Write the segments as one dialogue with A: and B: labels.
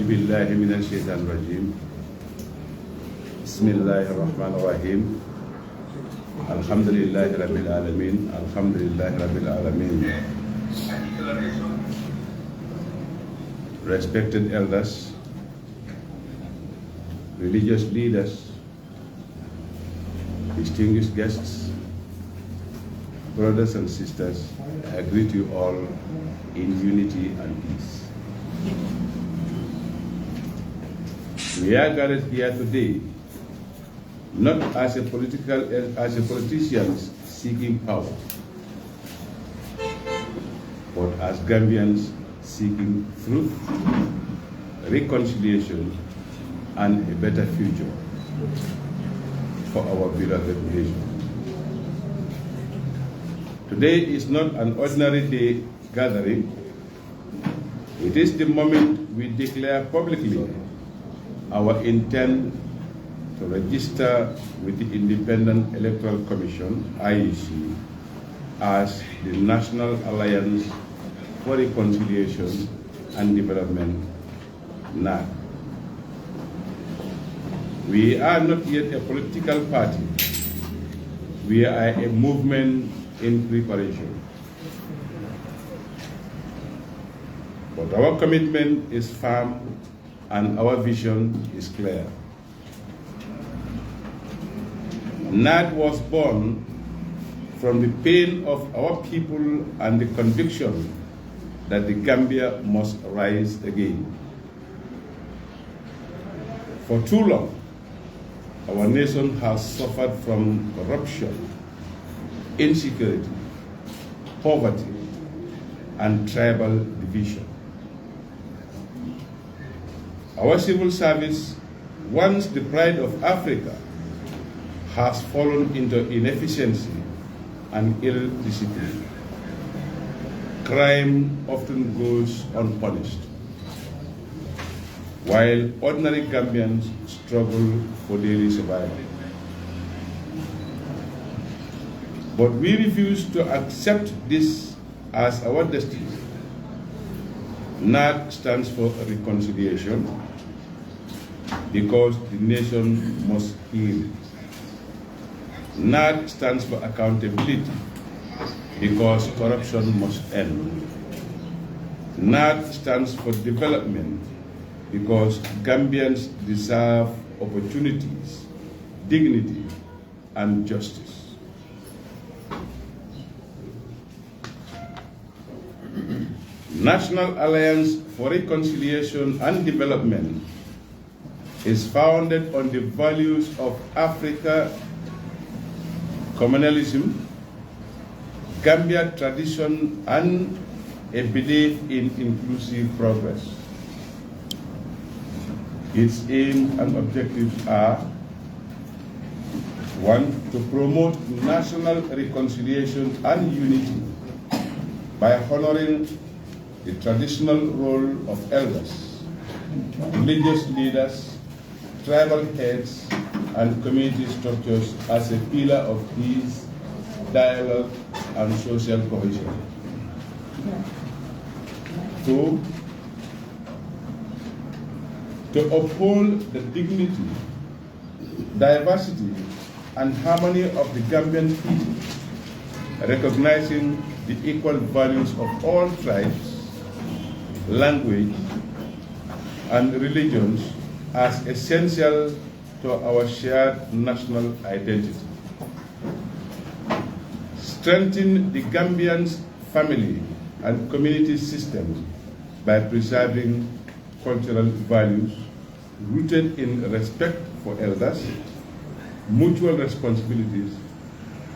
A: أعوذ بالله من الشيطان الرجيم بسم الله الرحمن الرحيم الحمد لله رب العالمين الحمد لله رب العالمين. Respected elders, religious leaders, distinguished guests, brothers and sisters, I greet you all in unity and peace. We are gathered here today not as a politicians seeking power, but as Gambians seeking truth, reconciliation, and a better future for our beloved nation. Today is not an ordinary day gathering. It is the moment we declare publicly our intent to register with the Independent Electoral Commission, IEC, as the National Alliance for Reconciliation and Development, NARD. We are not yet a political party. We are a movement in preparation. But our commitment is firm and our vision is clear. NARD was born from the pain of our people and the conviction that the Gambia must rise again. For too long, our nation has suffered from corruption, insecurity, poverty, and tribal division. Our civil service, once the pride of Africa, has fallen into inefficiency and ill discipline. Crime often goes unpunished, while ordinary Gambians struggle for daily survival. But we refuse to accept this as our destiny. NARD stands for reconciliation because the nation must heal. NARD stands for accountability because corruption must end. NARD stands for development because Gambians deserve opportunities, dignity, and justice. National Alliance for Reconciliation and Development is founded on the values of Africa, communalism, Gambia tradition, and a belief in inclusive progress. Its aims and objectives are: 1. To promote national reconciliation and unity by honoring the traditional role of elders, religious leaders, tribal heads, and community structures as a pillar of peace, dialogue, and social cohesion. 2. To uphold the dignity, diversity, and harmony of the Gambian people, recognizing the equal values of all tribes, language, and religions as essential to our shared national identity. Strengthen the Gambian's family and community systems by preserving cultural values rooted in respect for elders, mutual responsibilities,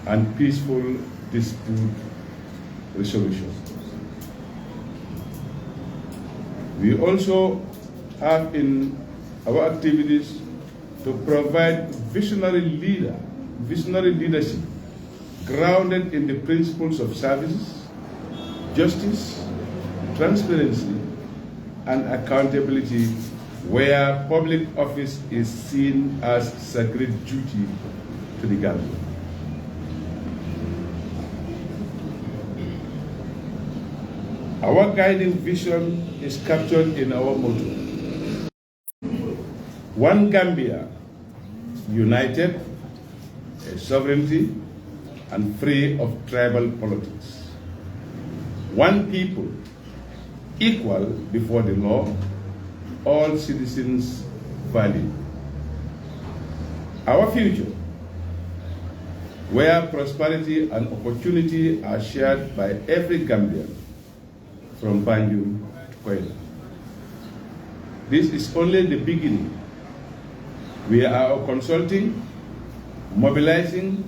A: and peaceful dispute resolution. We also have in our activities to provide visionary leadership grounded in the principles of service, justice, transparency, and accountability, where public office is seen as sacred duty to the Gambia. Our guiding vision is captured in our motto: One Gambia, united, a sovereignty, and free of tribal politics. One people, equal before the law, all citizens valid. Our future, where prosperity and opportunity are shared by every Gambian, from Banjul to Koila. This is only the beginning. We are consulting, mobilizing,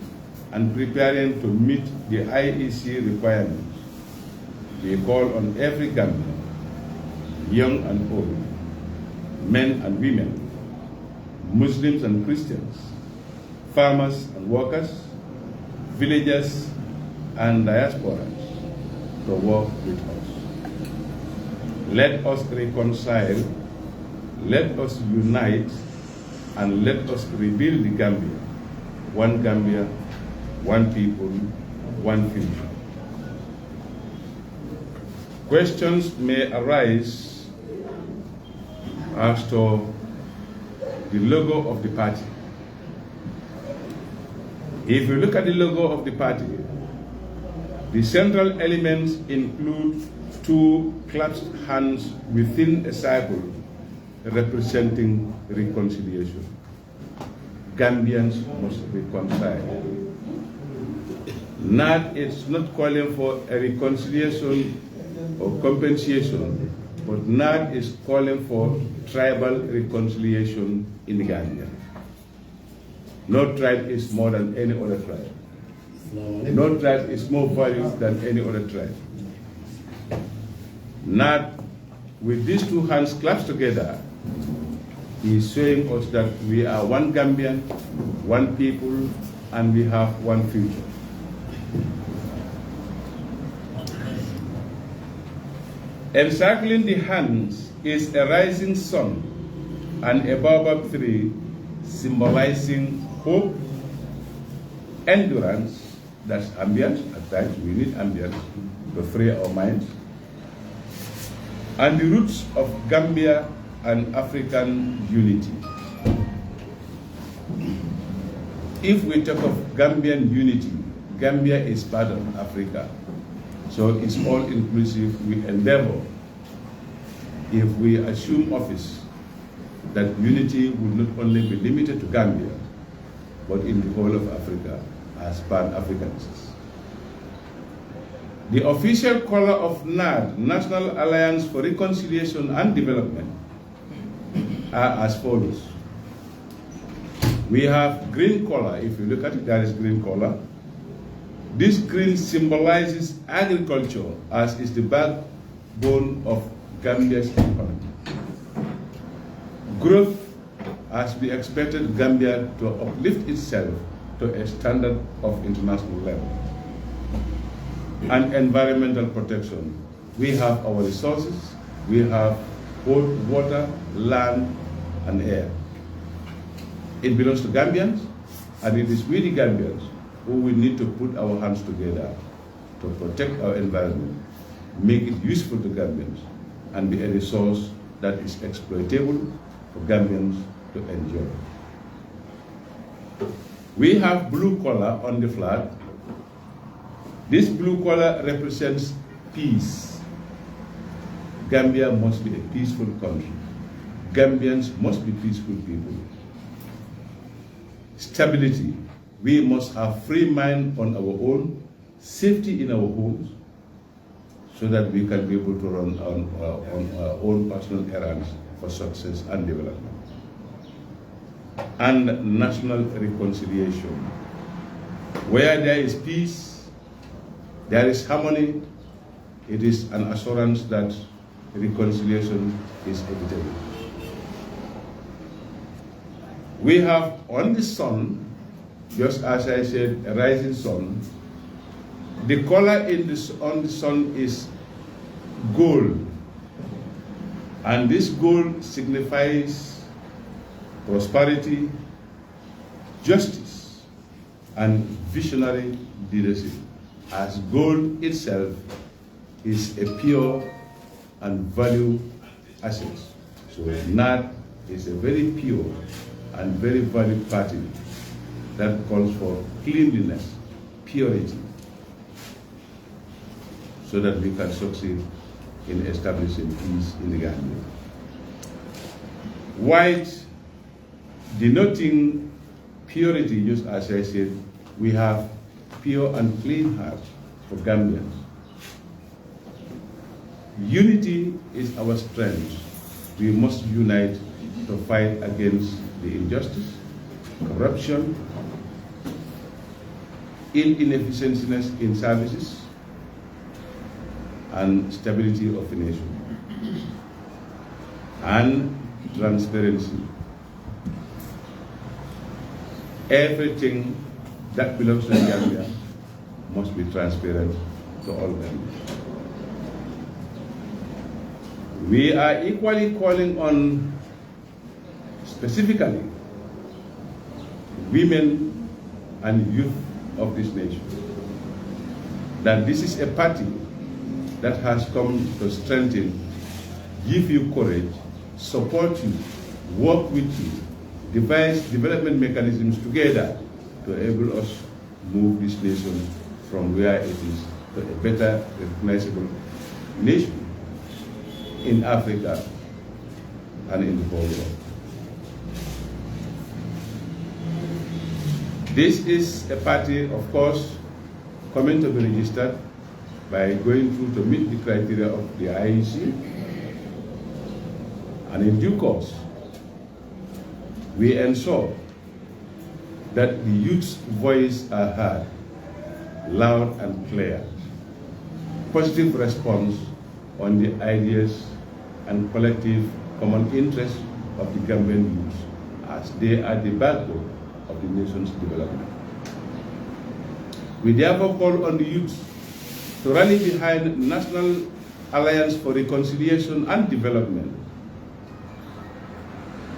A: and preparing to meet the IEC requirements. We call on every Gambian, young and old, men and women, Muslims and Christians, farmers and workers, villagers and diasporas to work with us. Let us reconcile, let us unite, and let us rebuild the Gambia. One people, one future. Questions may arise as to the logo of the party. If you look at the logo of the party, the central elements include two clasped hands within a circle representing reconciliation. Gambians must reconcile. NARD is not calling for a reconciliation or compensation, but NARD is calling for tribal reconciliation in Gambia. No tribe is more than any other tribe. No tribe is more valued than any other tribe. NARD, with these two hands clasped together, is showing us that we are one Gambian, one people, and we have one future. Encircling the hands is a rising sun and a baobab tree symbolizing hope, endurance, that's ambience, at times we need ambience to free our minds, and the roots of Gambia and African unity. If we talk of Gambian unity, Gambia is part of Africa. So it's all inclusive. We endeavor, if we assume office, that unity will not only be limited to Gambia, but in the whole of Africa as Pan-Africanists. The official color of NARD, National Alliance for Reconciliation and Development, are as follows. We have green color. If you look at it, there is green color. This green symbolizes agriculture, as is the backbone of Gambia's economy. Growth, as we expected Gambia to uplift itself to a standard of international level. And environmental protection. We have our resources, we have both water, land, and air. It belongs to Gambians, and it is we the Gambians who will need to put our hands together to protect our environment, make it useful to Gambians, and be a resource that is exploitable for Gambians to enjoy. We have blue color on the flag. This blue color represents peace. Gambia must be a peaceful country. Gambians must be peaceful people. Stability. We must have free mind on our own, safety in our homes, so that we can be able to run on our own personal errands for success and development. And national reconciliation. Where there is peace, there is harmony, it is an assurance that reconciliation is inevitable. We have on the sun, just as I said, a rising sun. The color on the sun is gold, and this gold signifies prosperity, justice, and visionary leadership, as gold itself is a pure and value asset. So NARD is a very pure and very valid party that calls for cleanliness, purity, so that we can succeed in establishing peace in the Gambia. White, denoting purity, just as I said, we have pure and clean heart for Gambians. Unity is our strength. We must unite to fight against the injustice, corruption, inefficiencies in services, and stability of the nation, and transparency. Everything that belongs to Gambia must be transparent to all Gambians. We are equally calling on specifically women and youth of this nation, that this is a party that has come to strengthen, give you courage, support you, work with you, devise development mechanisms together to enable us move this nation from where it is to a better, recognizable nation in Africa and in the whole world. This is a party, of course, coming to be registered by going through to meet the criteria of the IEC, and in due course, we ensure that the youth's voice are heard, loud and clear. Positive response on the ideas and collective common interests of the Gambian youth, as they are the backbone of the nation's development. We therefore call on the youth to rally behind National Alliance for Reconciliation and Development,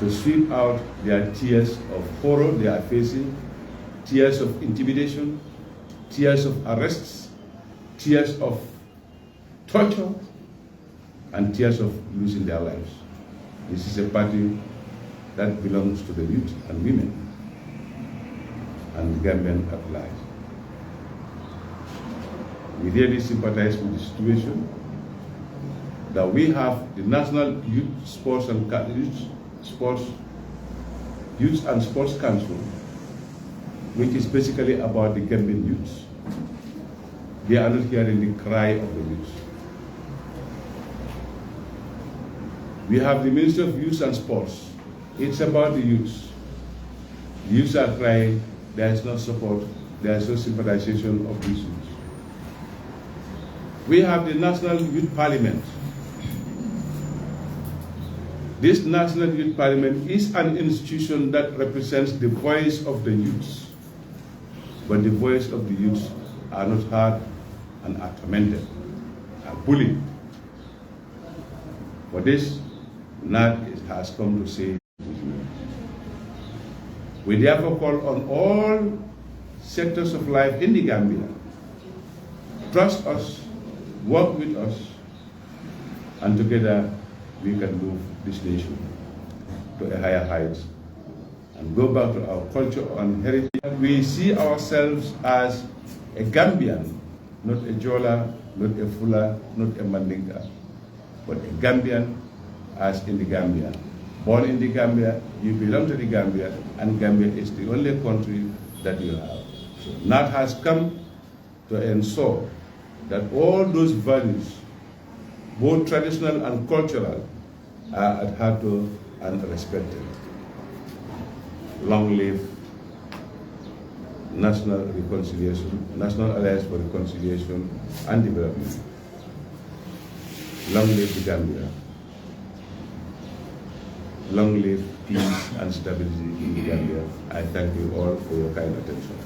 A: to sweep out their tears of horror they are facing, tears of intimidation, tears of arrests, tears of torture, and tears of losing their lives. This is a party that belongs to the youth and women and the Gambian at large. We really sympathize with the situation that we have the National Youth Sports and Sports Council, which is basically about the Gambian youths. They are not hearing the cry of the youths. We have the Ministry of Youth and Sports. It's about the youths. The youths are crying, there is no support, there is no sympathization of these youths. We have the National Youth Parliament. This National Youth Parliament is an institution that represents the voice of the youths, but the voice of the youths are not heard and are tormented, are bullied. For this, NARD has come to say, we therefore call on all sectors of life in the Gambia, trust us, work with us, and together we can move this nation to a higher height and go back to our culture and heritage. We see ourselves as a Gambian, not a Jola, not a Fula, not a Mandinka, but a Gambian as in the Gambia. Born in the Gambia, you belong to the Gambia, and Gambia is the only country that you have. So NARD has come to ensure that all those values, both traditional and cultural, are adhered to and respected. Long live National Alliance for Reconciliation and Development. Long live the Gambia. Long live peace and stability in the Gambia. I thank you all for your kind attention.